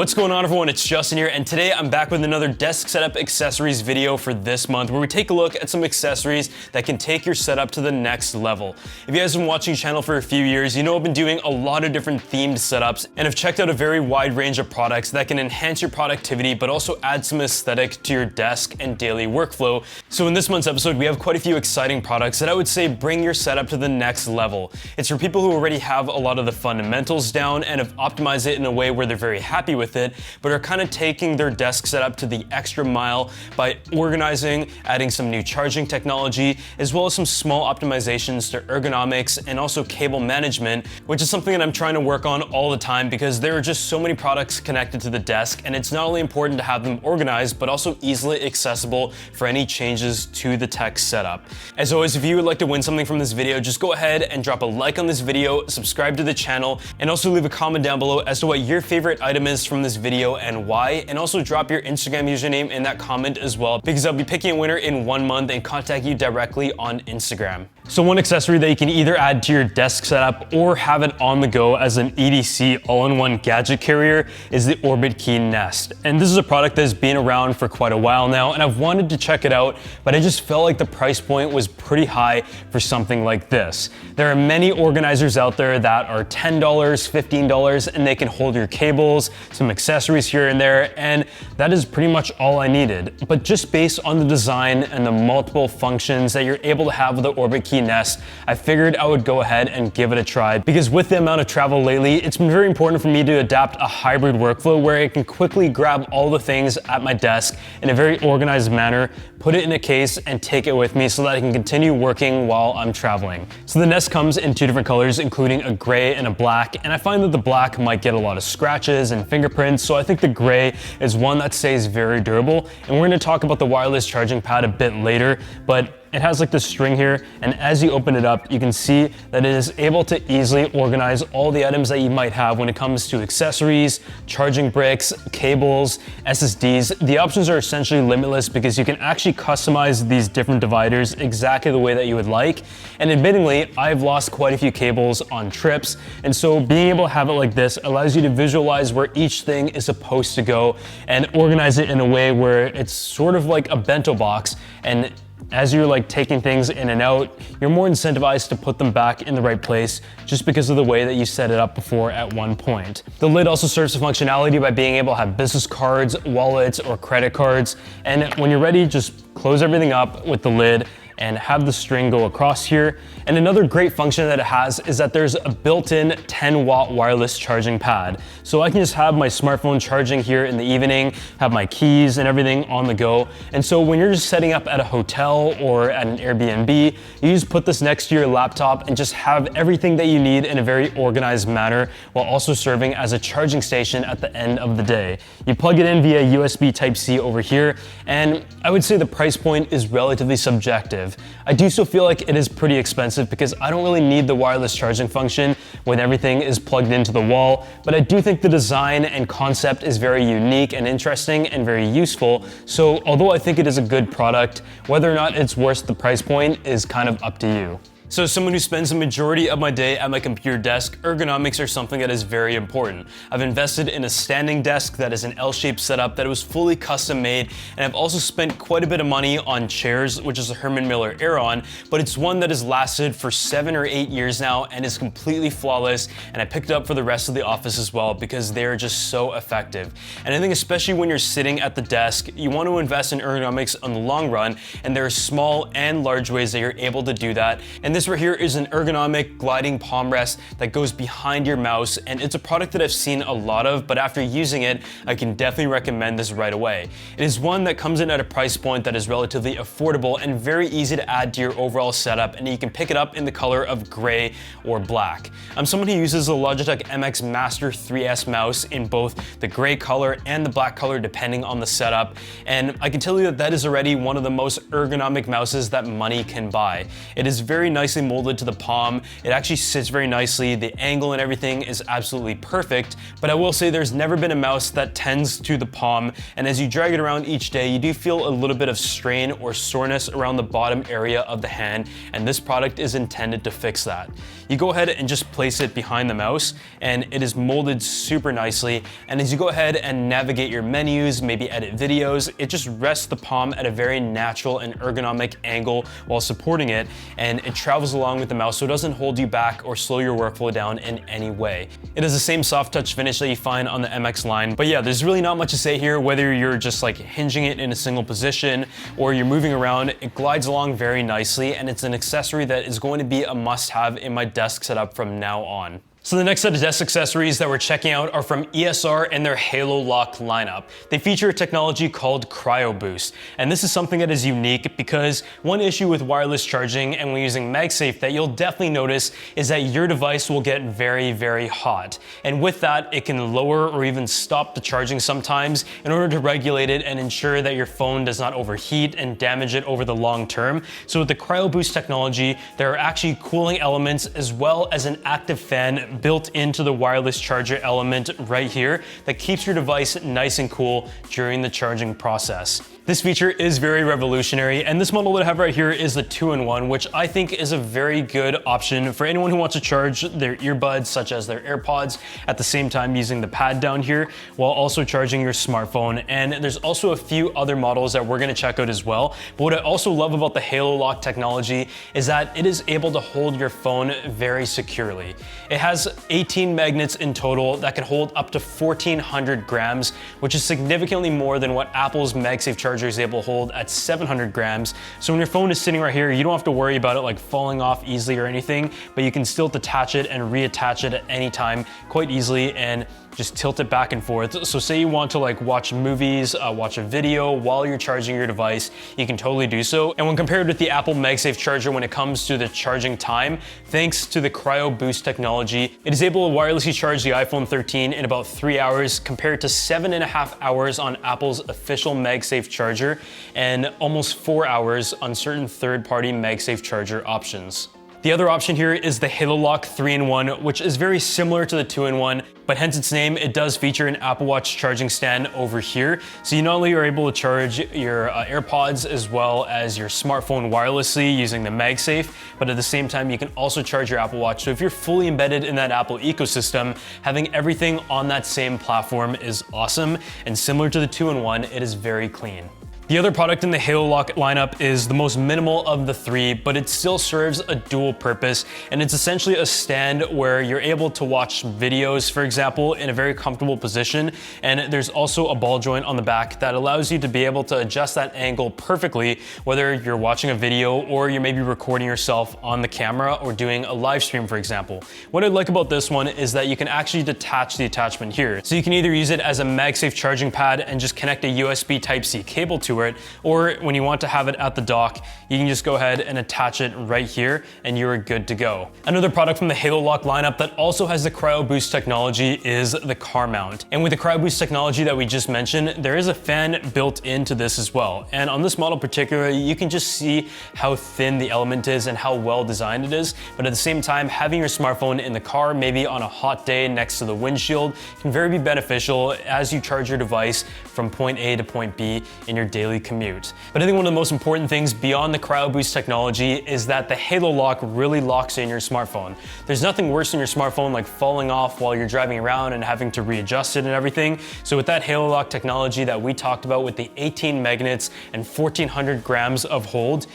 What's going on, everyone? It's Justin here, and today I'm back with another desk setup accessories video for this month, where we take a look at some accessories that can take your setup to the next level. If you guys have been watching the channel for a few years, you know I've been doing a lot of different themed setups, and have checked out a very wide range of products that can enhance your productivity, but also add some aesthetic to your desk and daily workflow. So in this month's episode, we have quite a few exciting products that I would say bring your setup to the next level. It's for people who already have a lot of the fundamentals down and have optimized it in a way where they're very happy with it, but are kind of taking their desk setup to the extra mile by organizing, adding some new charging technology, as well as some small optimizations to ergonomics and also cable management, which is something that I'm trying to work on all the time because there are just so many products connected to the desk, and it's not only important to have them organized, but also easily accessible for any changes to the tech setup. As always, if you would like to win something from this video, just go ahead and drop a like on this video, subscribe to the channel, and also leave a comment down below as to what your favorite item is from this video and why, and also drop your Instagram username in that comment as well, because I'll be picking a winner in 1 month and contact you directly on Instagram. So one accessory that you can either add to your desk setup or have it on the go as an EDC all-in-one gadget carrier is the Orbitkey Nest. And this is a product that's been around for quite a while now, and I've wanted to check it out, but I just felt like the price point was pretty high for something like this. There are many organizers out there that are $10, $15, and they can hold your cables, some accessories here and there, and that is pretty much all I needed. But just based on the design and the multiple functions that you're able to have with the Orbitkey Nest, I figured I would go ahead and give it a try, because with the amount of travel lately, it's been very important for me to adapt a hybrid workflow where I can quickly grab all the things at my desk in a very organized manner, put it in a case, and take it with me so that I can continue working while I'm traveling. So the Nest comes in 2 different colors, including a gray and a black, and I find that the black might get a lot of scratches and fingerprints, so I think the gray is one that stays very durable. And we're going to talk about the wireless charging pad a bit later, but it has like this string here, and as you open it up, you can see that it is able to easily organize all the items that you might have when it comes to accessories, charging bricks, cables, SSDs. The options are essentially limitless because you can actually customize these different dividers exactly the way that you would like. And admittingly, I've lost quite a few cables on trips, and so being able to have it like this allows you to visualize where each thing is supposed to go and organize it in a way where it's sort of like a bento box, and as you're like taking things in and out, you're more incentivized to put them back in the right place just because of the way that you set it up before at one point. The lid also serves the functionality by being able to have business cards, wallets, or credit cards. And when you're ready, just close everything up with the lid and have the string go across here. And another great function that it has is that there's a built-in 10-watt wireless charging pad. So I can just have my smartphone charging here in the evening, have my keys and everything on the go. And so when you're just setting up at a hotel or at an Airbnb, you just put this next to your laptop and just have everything that you need in a very organized manner, while also serving as a charging station at the end of the day. You plug it in via USB Type-C over here, and I would say the price point is relatively subjective. I do still feel like it is pretty expensive because I don't really need the wireless charging function when everything is plugged into the wall, but I do think the design and concept is very unique and interesting and very useful. So although I think it is a good product, whether or not it's worth the price point is kind of up to you. So as someone who spends the majority of my day at my computer desk, ergonomics are something that is very important. I've invested in a standing desk that is an L-shaped setup that was fully custom made, and I've also spent quite a bit of money on chairs, which is a Herman Miller Aeron, but it's one that has lasted for 7 or 8 years now and is completely flawless, and I picked it up for the rest of the office as well because they're just so effective. And I think especially when you're sitting at the desk, you want to invest in ergonomics on the long run, and there are small and large ways that you're able to do that. And this right here is an ergonomic gliding palm rest that goes behind your mouse, and it's a product that I've seen a lot of, but after using it, I can definitely recommend this right away. It is one that comes in at a price point that is relatively affordable and very easy to add to your overall setup, and you can pick it up in the color of gray or black. I'm someone who uses the Logitech MX Master 3S mouse in both the gray color and the black color depending on the setup, and I can tell you that that is already one of the most ergonomic mouses that money can buy. It is very nice nicely molded to the palm. It actually sits very nicely. The angle and everything is absolutely perfect, but I will say there's never been a mouse that tends to the palm, and as you drag it around each day, you do feel a little bit of strain or soreness around the bottom area of the hand, and this product is intended to fix that. You go ahead and just place it behind the mouse, and it is molded super nicely, and as you go ahead and navigate your menus, maybe edit videos, it just rests the palm at a very natural and ergonomic angle while supporting it, and it travels along with the mouse so it doesn't hold you back or slow your workflow down in any way. It is the same soft touch finish that you find on the MX line, but yeah, there's really not much to say here. Whether you're just like hinging it in a single position or you're moving around, it glides along very nicely, and it's an accessory that is going to be a must-have in my desk setup from now on. So the next set of desk accessories that we're checking out are from ESR and their Halo Lock lineup. They feature a technology called Cryo Boost, and this is something that is unique because one issue with wireless charging and when using MagSafe that you'll definitely notice is that your device will get very, very hot. And with that, it can lower or even stop the charging sometimes in order to regulate it and ensure that your phone does not overheat and damage it over the long term. So with the Cryo Boost technology, there are actually cooling elements as well as an active fan built into the wireless charger element right here that keeps your device nice and cool during the charging process. This feature is very revolutionary, and this model that I have right here is the 2-in-1, which I think is a very good option for anyone who wants to charge their earbuds, such as their AirPods, at the same time using the pad down here, while also charging your smartphone. And there's also a few other models that we're gonna check out as well. But what I also love about the Halo Lock technology is that it is able to hold your phone very securely. It has 18 magnets in total that can hold up to 1,400 grams, which is significantly more than what Apple's MagSafe charger is able to hold at 700 grams. So when your phone is sitting right here, you don't have to worry about it like falling off easily or anything, but you can still detach it and reattach it at any time quite easily and just tilt it back and forth. So say you want to like watch movies, watch a video while you're charging your device, you can totally do so. And when compared with the Apple MagSafe charger when it comes to the charging time, thanks to the Cryo Boost technology, it is able to wirelessly charge the iPhone 13 in about 3 hours compared to 7.5 hours on Apple's official MagSafe charger and almost 4 hours on certain third-party MagSafe charger options. The other option here is the Halo Lock 3-in-1, which is very similar to the 2-in-1, but hence its name, it does feature an Apple Watch charging stand over here. So you not only are able to charge your AirPods as well as your smartphone wirelessly using the MagSafe, but at the same time, you can also charge your Apple Watch. So if you're fully embedded in that Apple ecosystem, having everything on that same platform is awesome. And similar to the 2-in-1, it is very clean. The other product in the Halo Lock lineup is the most minimal of the three, but it still serves a dual purpose, and it's essentially a stand where you're able to watch videos, for example, in a very comfortable position, and there's also a ball joint on the back that allows you to be able to adjust that angle perfectly, whether you're watching a video or you're maybe recording yourself on the camera or doing a live stream, for example. What I like about this one is that you can actually detach the attachment here. So you can either use it as a MagSafe charging pad and just connect a USB Type-C cable to it, or when you want to have it at the dock, you can just go ahead and attach it right here and you're good to go. Another product from the Halo Lock lineup that also has the Cryo Boost technology is the car mount. And with the Cryo Boost technology that we just mentioned, there is a fan built into this as well. And on this model particularly, you can just see how thin the element is and how well designed it is. But at the same time, having your smartphone in the car, maybe on a hot day next to the windshield, can very be beneficial as you charge your device from point A to point B in your daily commute. But I think one of the most important things beyond the Cryo Boost technology is that the Halo Lock really locks in your smartphone. There's nothing worse than your smartphone like falling off while you're driving around and having to readjust it and everything. So with that Halo Lock technology that we talked about with the 18 magnets and 1,400 grams of hold,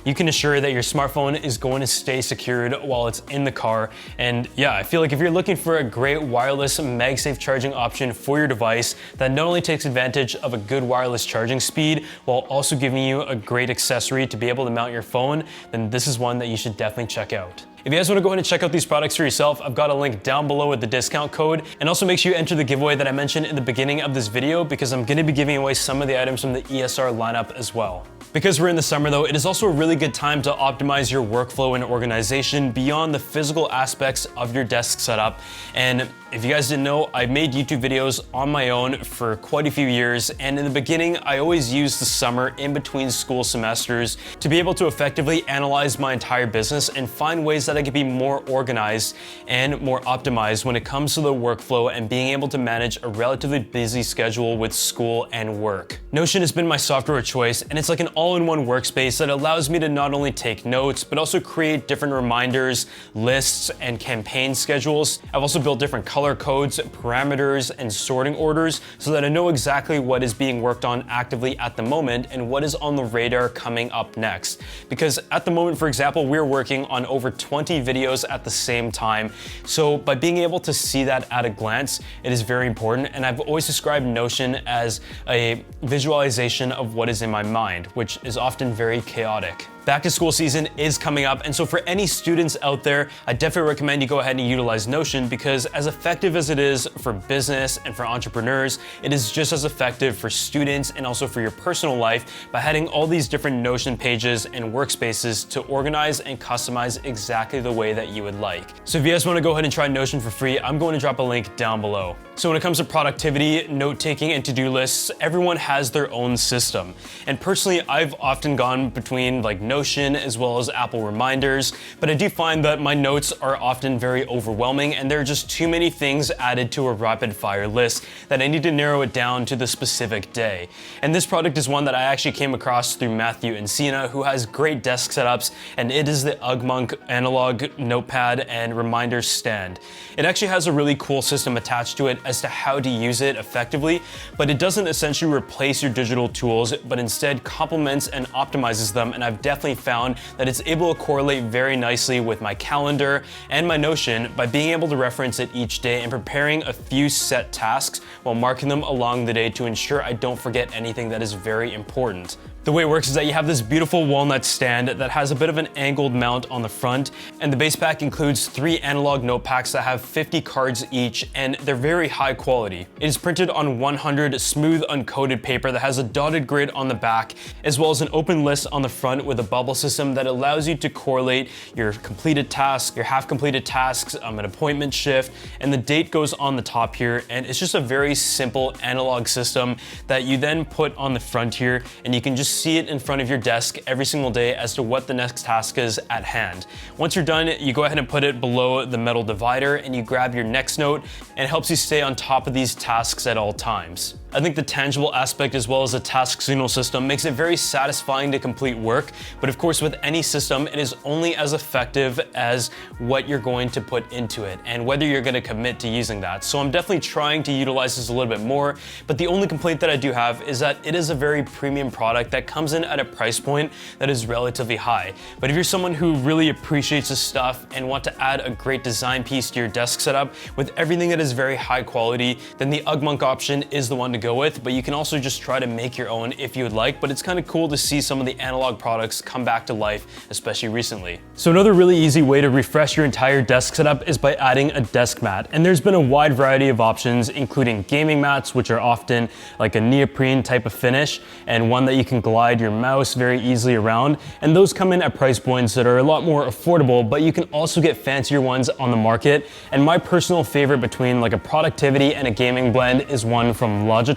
you can assure that your smartphone is going to stay secured while it's in the car. And yeah, I feel like if you're looking for a great wireless MagSafe charging option for your device that not only takes advantage of a good wireless charging speed while also giving you a great accessory to be able to mount your phone, then this is one that you should definitely check out. If you guys want to go ahead and check out these products for yourself, I've got a link down below with the discount code. And also make sure you enter the giveaway that I mentioned in the beginning of this video because I'm going to be giving away some of the items from the ESR lineup as well. Because we're in the summer though, it is also a really good time to optimize your workflow and organization beyond the physical aspects of your desk setup. And If you guys didn't know, I've made YouTube videos on my own for quite a few years, and in the beginning, I always used the summer in between school semesters to be able to effectively analyze my entire business and find ways that I could be more organized and more optimized when it comes to the workflow and being able to manage a relatively busy schedule with school and work. Notion has been my software of choice, and it's like an all-in-one workspace that allows me to not only take notes, but also create different reminders, lists, and campaign schedules. I've also built different color codes, parameters, and sorting orders so that I know exactly what is being worked on actively at the moment and what is on the radar coming up next. Because at the moment, for example, we're working on over 20 videos at the same time. So by being able to see that at a glance, it is very important. And I've always described Notion as a visualization of what is in my mind, which is often very chaotic. Back to school season is coming up, and so for any students out there, I definitely recommend you go ahead and utilize Notion, because as effective as it is for business and for entrepreneurs, it is just as effective for students and also for your personal life by having all these different Notion pages and workspaces to organize and customize exactly the way that you would like. So if you guys want to go ahead and try Notion for free, I'm going to drop a link down below. So when it comes to productivity, note-taking, and to-do lists, everyone has their own system. And personally, I've often gone between like Notion as well as Apple Reminders, but I do find that my notes are often very overwhelming and there are just too many things added to a rapid fire list that I need to narrow it down to the specific day. And this product is one that I actually came across through Matthew and Sina, who has great desk setups, and it is the Ugmonk analog notepad and reminders stand. It actually has a really cool system attached to it as to how to use it effectively, but it doesn't essentially replace your digital tools, but instead complements and optimizes them. And I've definitely found that it's able to correlate very nicely with my calendar and my Notion by being able to reference it each day and preparing a few set tasks while marking them along the day to ensure I don't forget anything that is very important. The way it works is that you have this beautiful walnut stand that has a bit of an angled mount on the front, and the base pack includes 3 analog note packs that have 50 cards each, and they're very high quality. It is printed on 100 smooth uncoated paper that has a dotted grid on the back, as well as an open list on the front with a bubble system that allows you to correlate your completed tasks, your half completed tasks, an appointment shift, and the date goes on the top here. And it's just a very simple analog system that you then put on the front here, and you can just see it in front of your desk every single day as to what the next task is at hand. Once you're done, you go ahead and put it below the metal divider and you grab your next note, and it helps you stay on top of these tasks at all times. I think the tangible aspect as well as the task signal system makes it very satisfying to complete work, but of course with any system, it is only as effective as what you're going to put into it and whether you're going to commit to using that. So I'm definitely trying to utilize this a little bit more, but the only complaint that I do have is that it is a very premium product that comes in at a price point that is relatively high. But if you're someone who really appreciates this stuff and want to add a great design piece to your desk setup with everything that is very high quality, then the Ugmonk option is the one to go with, but you can also just try to make your own if you would like. But it's kind of cool to see some of the analog products come back to life, especially recently. So another really easy way to refresh your entire desk setup is by adding a desk mat. And there's been a wide variety of options, including gaming mats, which are often like a neoprene type of finish, and one that you can glide your mouse very easily around. And those come in at price points that are a lot more affordable, but you can also get fancier ones on the market. And my personal favorite between like a productivity and a gaming blend is one from Logitech.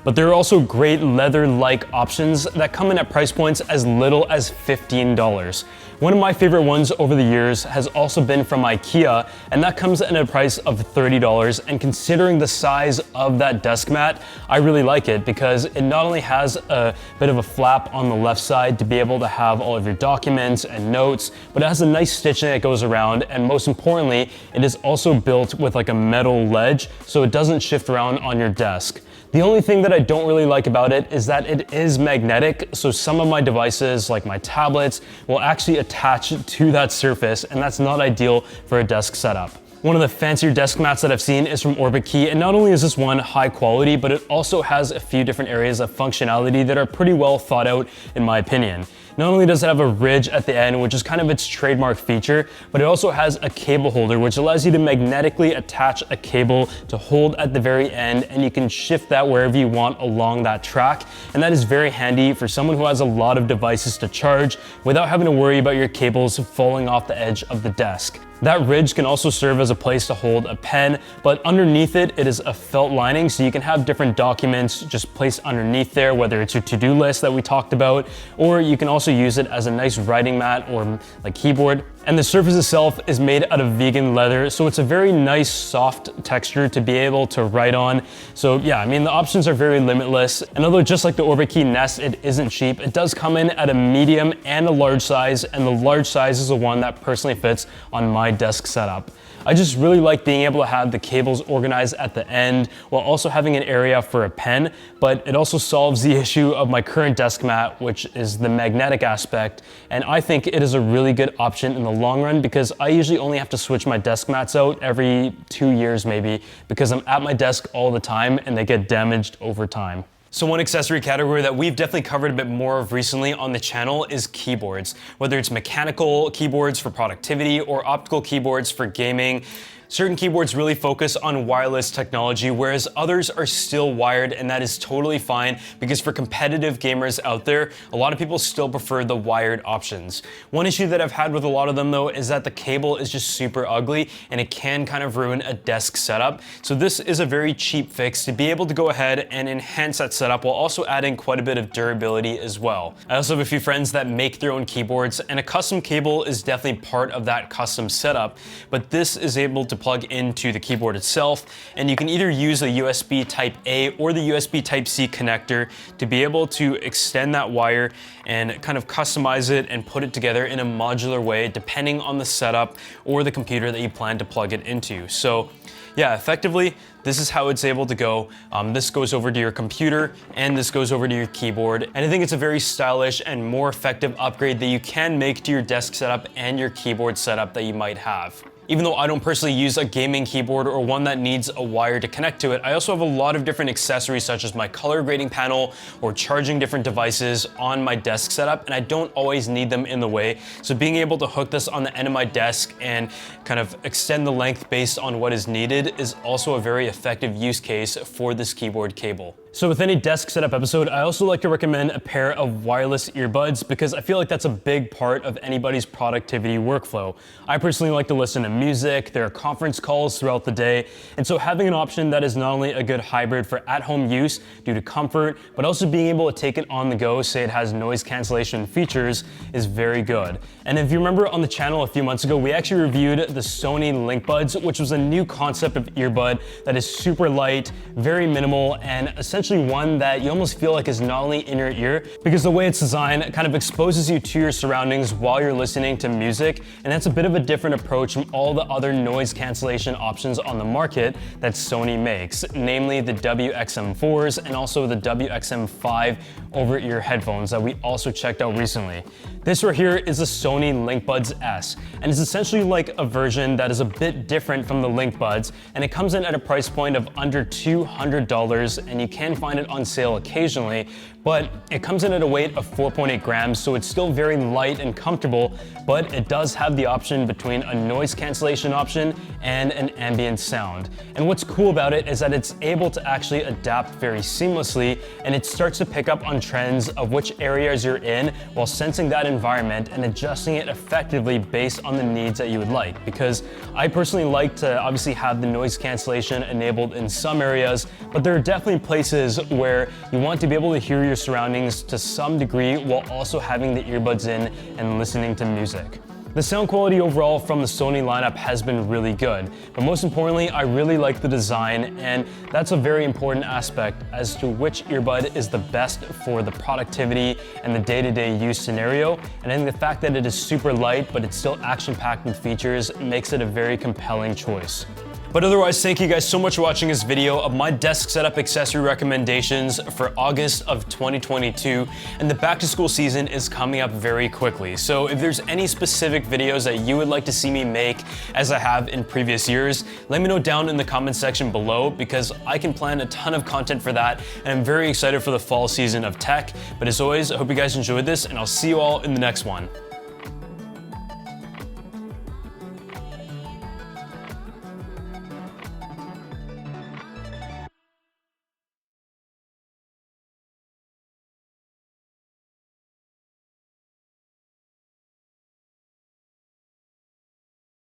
But there are also great leather-like options that come in at price points as little as $15. One of my favorite ones over the years has also been from IKEA, and that comes at a price of $30. And considering the size of that desk mat, I really like it because it not only has a bit of a flap on the left side to be able to have all of your documents and notes, but it has a nice stitching that goes around, and most importantly, it is also built with like a metal ledge so it doesn't shift around on your desk. The only thing that I don't really like about it is that it is magnetic, so some of my devices, like my tablets, will actually attach to that surface, and that's not ideal for a desk setup. One of the fancier desk mats that I've seen is from Orbitkey, and not only is this one high quality, but it also has a few different areas of functionality that are pretty well thought out in my opinion. Not only does it have a ridge at the end, which is kind of its trademark feature, but it also has a cable holder, which allows you to magnetically attach a cable to hold at the very end, and you can shift that wherever you want along that track. And that is very handy for someone who has a lot of devices to charge without having to worry about your cables falling off the edge of the desk. That ridge can also serve as a place to hold a pen, but underneath it is a felt lining, so you can have different documents just placed underneath there, whether it's your to-do list that we talked about, or you can also use it as a nice writing mat or like keyboard. And the surface itself is made out of vegan leather, so it's a very nice soft texture to be able to write on. So yeah, I mean, the options are very limitless. And although just like the Orbitkey Nest, it isn't cheap, it does come in at a medium and a large size, and the large size is the one that personally fits on my desk setup. I just really like being able to have the cables organized at the end while also having an area for a pen, but it also solves the issue of my current desk mat, which is the magnetic aspect. And I think it is a really good option in the long run because I usually only have to switch my desk mats out every 2 years maybe, because I'm at my desk all the time and they get damaged over time. So one accessory category that we've definitely covered a bit more of recently on the channel is keyboards. Whether it's mechanical keyboards for productivity or optical keyboards for gaming, certain keyboards really focus on wireless technology, whereas others are still wired, and that is totally fine because for competitive gamers out there, a lot of people still prefer the wired options. One issue that I've had with a lot of them though is that the cable is just super ugly and it can kind of ruin a desk setup. So this is a very cheap fix to be able to go ahead and enhance that setup while also adding quite a bit of durability as well. I also have a few friends that make their own keyboards, and a custom cable is definitely part of that custom setup, but this is able to plug into the keyboard itself, and you can either use a USB Type A or the USB Type C connector to be able to extend that wire and kind of customize it and put it together in a modular way depending on the setup or the computer that you plan to plug it into. So yeah, effectively, this is how it's able to go. This goes over to your computer and this goes over to your keyboard. And I think it's a very stylish and more effective upgrade that you can make to your desk setup and your keyboard setup that you might have. Even though I don't personally use a gaming keyboard or one that needs a wire to connect to it, I also have a lot of different accessories such as my color grading panel or charging different devices on my desk setup, and I don't always need them in the way. So being able to hook this on the end of my desk and kind of extend the length based on what is needed is also a very effective use case for this keyboard cable. So with any desk setup episode, I also like to recommend a pair of wireless earbuds because I feel like that's a big part of anybody's productivity workflow. I personally like to listen to music, there are conference calls throughout the day, and so having an option that is not only a good hybrid for at-home use due to comfort, but also being able to take it on the go, say it has noise cancellation features, is very good. And if you remember on the channel a few months ago, we actually reviewed the Sony LinkBuds, which was a new concept of earbud that is super light, very minimal, and essentially one that you almost feel like is not only in your ear, because the way it's designed kind of exposes you to your surroundings while you're listening to music, and that's a bit of a different approach from all the other noise cancellation options on the market that Sony makes, namely the WXM4s and also the WXM5 over-ear headphones that we also checked out recently. This right here is the Sony LinkBuds S, and it's essentially like a version that is a bit different from the LinkBuds, and it comes in at a price point of under $200, and you can find it on sale occasionally, but it comes in at a weight of 4.8 grams, so it's still very light and comfortable, but it does have the option between a noise cancellation option and an ambient sound. And what's cool about it is that it's able to actually adapt very seamlessly, and it starts to pick up on trends of which areas you're in while sensing that environment and adjusting it effectively based on the needs that you would like. Because I personally like to obviously have the noise cancellation enabled in some areas, but there are definitely places where you want to be able to hear your surroundings to some degree while also having the earbuds in and listening to music. The sound quality overall from the Sony lineup has been really good, but most importantly, I really like the design, and that's a very important aspect as to which earbud is the best for the productivity and the day-to-day use scenario. And I think the fact that it is super light, but it's still action-packed with features makes it a very compelling choice. But otherwise, thank you guys so much for watching this video of my desk setup accessory recommendations for August of 2022. And the back to school season is coming up very quickly. So if there's any specific videos that you would like to see me make as I have in previous years, let me know down in the comment section below, because I can plan a ton of content for that. And I'm very excited for the fall season of tech. But as always, I hope you guys enjoyed this, and I'll see you all in the next one.